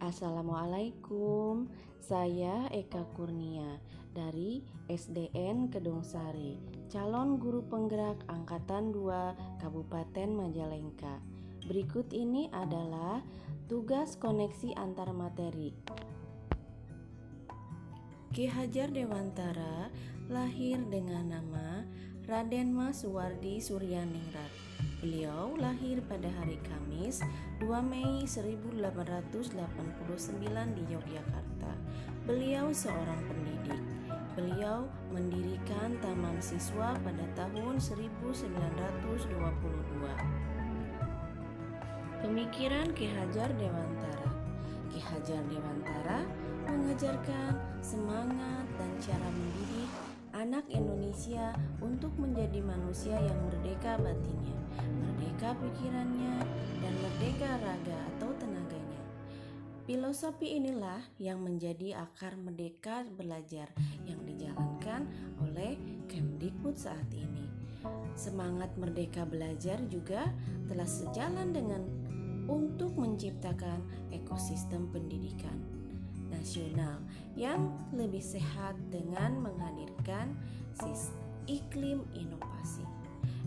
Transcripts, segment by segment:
Assalamualaikum, saya Eka Kurnia dari SDN Kedungsari, calon guru penggerak Angkatan 2 Kabupaten Majalengka. Berikut ini adalah tugas koneksi antar materi. Ki Hajar Dewantara lahir dengan nama Raden Mas Suwardi Suryaningrat. Beliau lahir pada hari Kamis 2 Mei 1889 di Yogyakarta. Beliau seorang pendidik. Beliau mendirikan Taman Siswa pada tahun 1922. Pemikiran Ki Hajar Dewantara. Ki Hajar Dewantara mengajarkan semangat dan cara mendidik anak Indonesia untuk menjadi manusia yang merdeka batinnya, merdeka pikirannya, dan merdeka raga atau tenaganya. Filosofi inilah yang menjadi akar Merdeka Belajar yang dijalankan oleh Kemdikbud saat ini. Semangat Merdeka Belajar juga telah sejalan dengan untuk menciptakan ekosistem pendidikan nasional yang lebih sehat dengan menghadirkan iklim inovasi.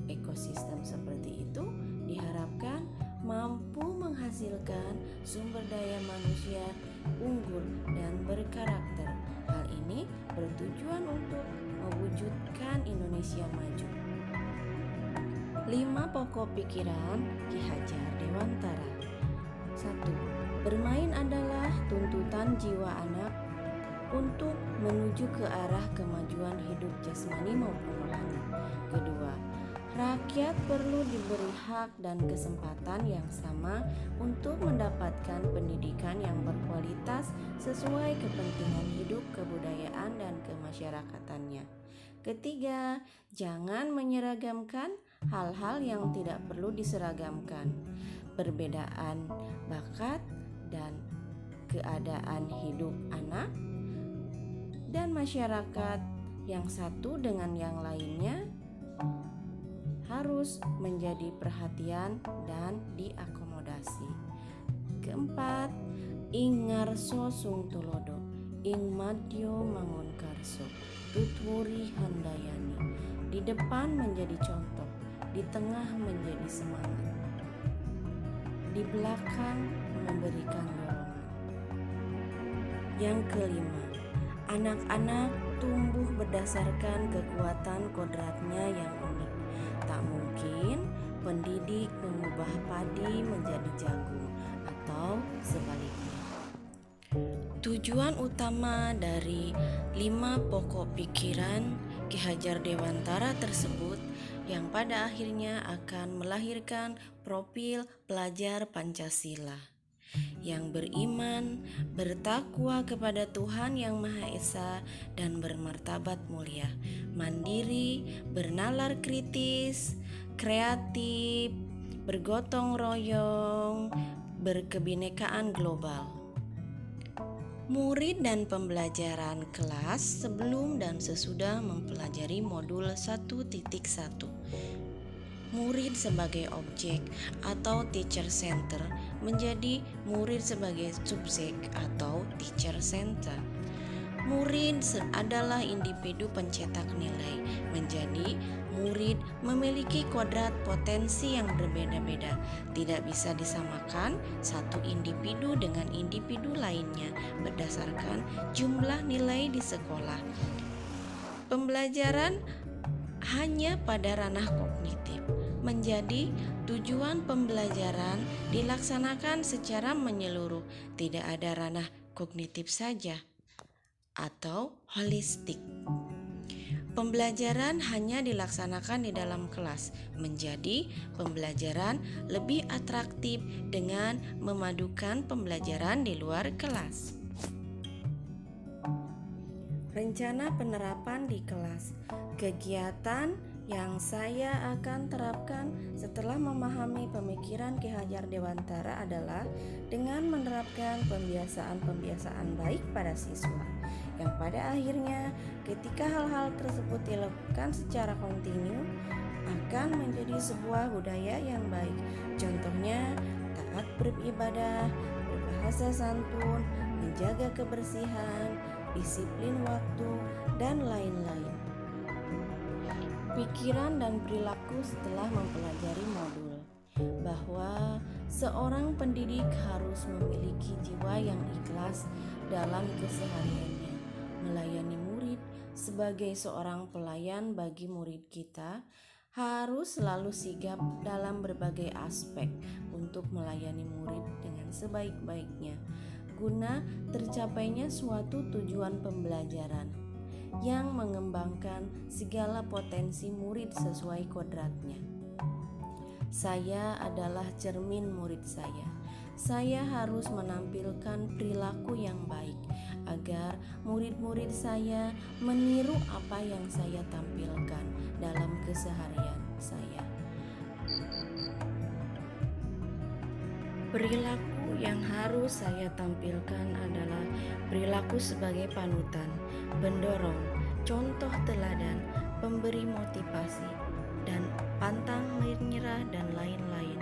Ekosistem seperti itu diharapkan mampu menghasilkan sumber daya manusia unggul dan berkarakter. Hal ini bertujuan untuk mewujudkan Indonesia maju. 5 pokok pikiran Ki Hajar Dewantara. 1. Bermain adalah tuntutan jiwa anak untuk menuju ke arah kemajuan hidup jasmani maupun rohani. Kedua, rakyat perlu diberi hak dan kesempatan yang sama untuk mendapatkan pendidikan yang berkualitas sesuai kepentingan hidup, kebudayaan, dan kemasyarakatannya. Ketiga, jangan menyeragamkan hal-hal yang tidak perlu diseragamkan. Perbedaan bakat dan keadaan hidup anak dan masyarakat yang satu dengan yang lainnya harus menjadi perhatian dan diakomodasi. Keempat, ing ngarso sung tulodo, ing madyo mangun karso, tutwuri handayani. Di depan menjadi contoh, di tengah menjadi semangat, di belakang memberikan dorongan. Yang kelima, anak-anak tumbuh berdasarkan kekuatan kodratnya yang unik. Tak mungkin pendidik mengubah padi menjadi jagung atau sebaliknya. Tujuan utama dari 5 pokok pikiran Ki Hajar Dewantara tersebut yang pada akhirnya akan melahirkan profil pelajar Pancasila yang beriman, bertakwa kepada Tuhan Yang Maha Esa dan bermartabat mulia, mandiri, bernalar kritis, kreatif, bergotong royong, berkebinekaan global. Murid dan pembelajaran kelas sebelum dan sesudah mempelajari modul 1.1. Murid sebagai objek atau teacher center menjadi murid sebagai subjek atau teacher center. Murid adalah individu pencetak nilai, menjadi murid memiliki kodrat potensi yang berbeda-beda. Tidak bisa disamakan satu individu dengan individu lainnya berdasarkan jumlah nilai di sekolah. Pembelajaran hanya pada ranah kognitif, menjadi tujuan pembelajaran dilaksanakan secara menyeluruh, tidak ada ranah kognitif saja atau holistik. Pembelajaran hanya dilaksanakan di dalam kelas, menjadi pembelajaran lebih atraktif dengan memadukan pembelajaran di luar kelas. Rencana penerapan di kelas. Kegiatan yang saya akan terapkan setelah memahami pemikiran Ki Hajar Dewantara adalah dengan menerapkan pembiasaan-pembiasaan baik pada siswa, yang pada akhirnya ketika hal-hal tersebut dilakukan secara kontinu akan menjadi sebuah budaya yang baik. Contohnya taat beribadah, bahasa santun, menjaga kebersihan, disiplin waktu, dan lain-lain. Pikiran dan perilaku setelah mempelajari modul bahwa seorang pendidik harus memiliki jiwa yang ikhlas dalam kesehariannya, melayani murid. Sebagai seorang pelayan bagi murid kita, harus selalu sigap dalam berbagai aspek untuk melayani murid dengan sebaik-baiknya, guna tercapainya suatu tujuan pembelajaran yang mengembangkan segala potensi murid sesuai kodratnya. Saya adalah cermin murid saya. Saya harus menampilkan perilaku yang baik agar murid-murid saya meniru apa yang saya tampilkan dalam keseharian saya. Perilaku yang harus saya tampilkan adalah perilaku sebagai panutan, pendorong, contoh teladan, pemberi motivasi, dan pantang menyerah, dan lain-lain.